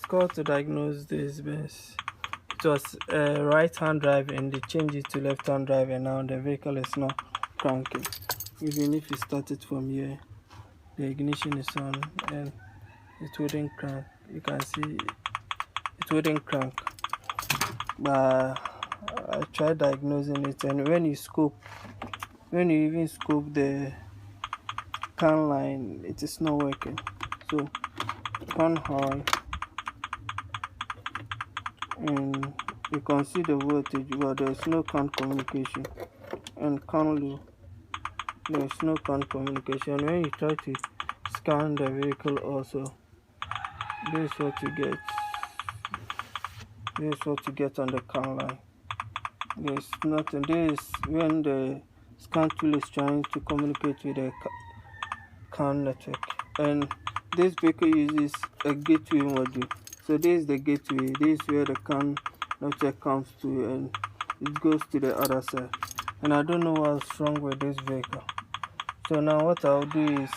called to diagnose this Benz. It was a right-hand drive and they changed it to left-hand drive, and now the vehicle is not cranking. Even if you start it from here, the ignition is on and it wouldn't crank. You can see it wouldn't crank. But I tried diagnosing it, and when you even scope the CAN line, it is not working. So CAN high, and you can see the voltage, but there is no CAN communication, and CAN low, there is no CAN communication. When you try to scan the vehicle also, this is what you get. This is what you get on the CAN line. There's nothing. This is when the scan tool is trying to communicate with the CAN network, and this vehicle uses a gateway module. So this is the gateway. This is where the CAN network comes to, and it goes to the other side. And I don't know what's wrong with this vehicle. So now what I'll do is,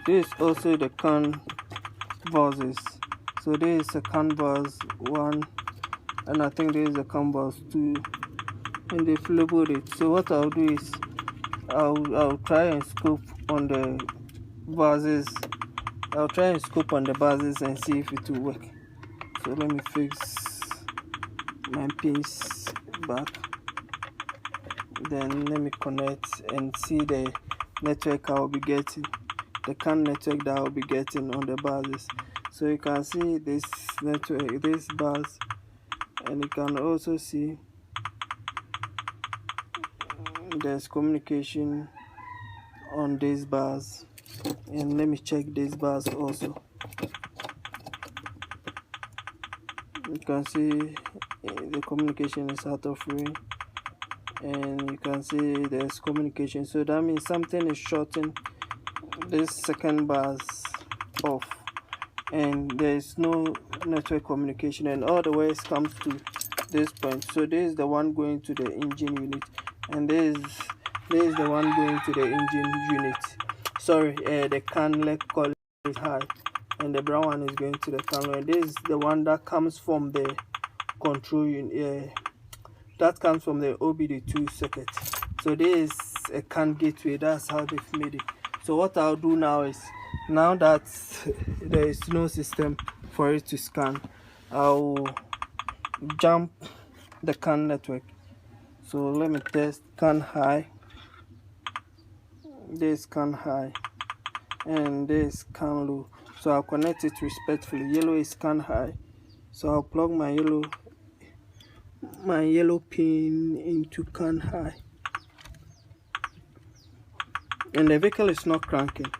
this is also the CAN buses. So this is a CAN bus 1, and I think this is a CAN bus 2, and they've labeled it. So what I'll do is I'll try and scope on the buses. I'll try and scope on the buses and see if it will work. So let me fix my pins back, then let me connect and see the network I will be getting, the CAN network that I will be getting on the buses. So you can see this network, this bus, and you can also see there's communication on this bus. And let me check this bus also. You can see the communication is out of range, and you can see there's communication. So that means something is shorting this second bus off, and there is no network communication, and all the ways comes to this point. So this is the one going to the engine unit, and this is the one going to the engine unit. Sorry, the CAN, let's call it high, and the brown one is going to the CAN low. This is the one that comes from the control unit, that comes from the OBD2 circuit. So this is a CAN gateway. That's how they've made it. So what I'll do now is, now that there is no system for it to scan, I'll jump the CAN network. So let me test CAN high. This CAN high, and this CAN low. So I'll connect it respectfully. Yellow is CAN high, so I'll plug my yellow pin into CAN high, and the vehicle is not cranking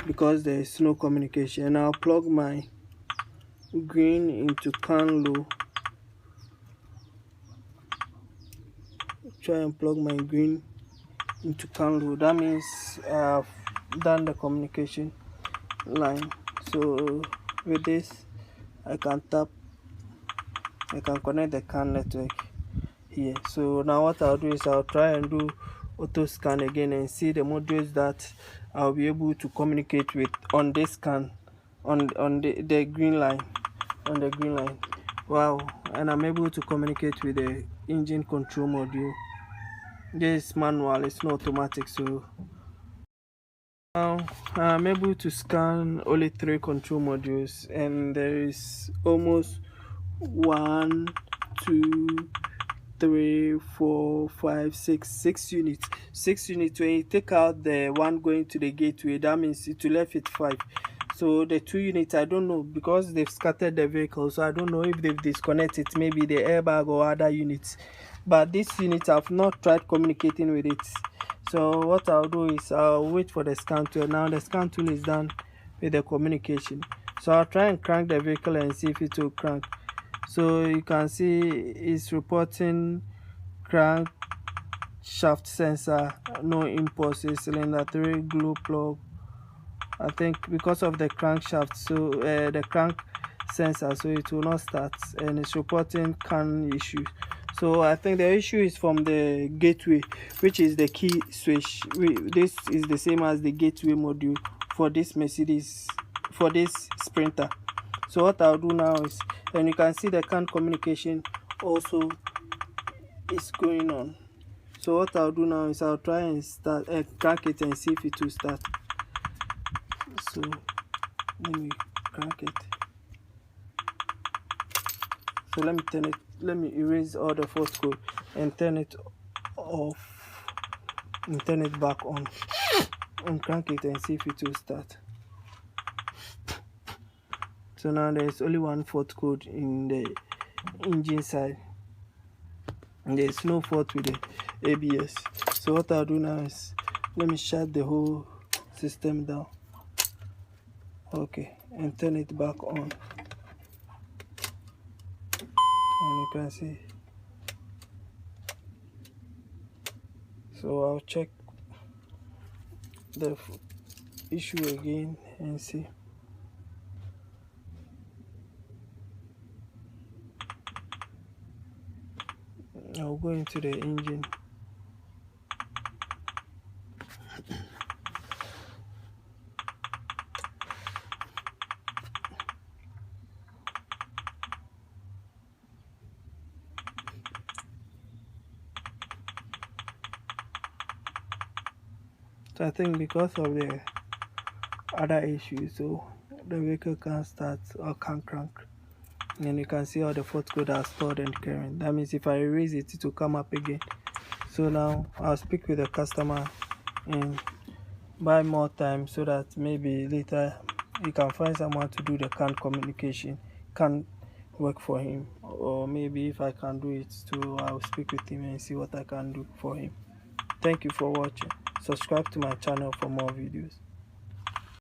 because there is no communication. And I'll plug my green into CAN low. Try and plug my green into CAN low. That means I've done the communication line. So with this, I can connect the CAN network here. So now what I'll do is I'll try and do auto scan again and see the modules that I'll be able to communicate with on this CAN, on the green line, on the green line. Wow, and I'm able to communicate with the engine control module. This manual is not automatic, so now I'm able to scan only 3 control modules, and there is almost 1, 2, 3, 4, 5, 6 units. 6 units. When you take out the one going to the gateway, that means it will left with 5. So the 2 units, I don't know, because they've scattered the vehicle, so I don't know if they've disconnected maybe the airbag or other units. But this unit, I've not tried communicating with it. So what I'll do is I'll wait for the scan tool. Now the scan tool is done with the communication, so I'll try and crank the vehicle and see if it will crank. So you can see it's reporting crank shaft sensor, no impulses, cylinder 3 glue plug. I think because of the crankshaft, so the crank sensor, so it will not start, and it's reporting CAN issues. So I think the issue is from the gateway, which is the key switch. This is the same as the gateway module for this Mercedes, for this Sprinter. So what I'll do now is, and you can see the CAN communication also is going on. So what I'll do now is I'll try and start crank it and see if it will start. So let me crank it. So let me turn it, let me erase all the fault code and turn it off and turn it back on and crank it and see if it will start. So now there's only one fault code in the engine side and there's no fault with the ABS. So what I'll do now is let me shut the whole system down, okay, and turn it back on, and you can see. So I'll check the issue again and see. I'll go into the engine. So I think because of the other issues, so the vehicle can't start or can't crank. And you can see all the fault code are stored in current. That means if I erase it, it will come up again. So now I'll speak with the customer and buy more time so that maybe later he can find someone to do the CAN communication, can work for him, or maybe if I can do it too, I'll speak with him and see what I can do for him. Thank you for watching. Subscribe to my channel for more videos.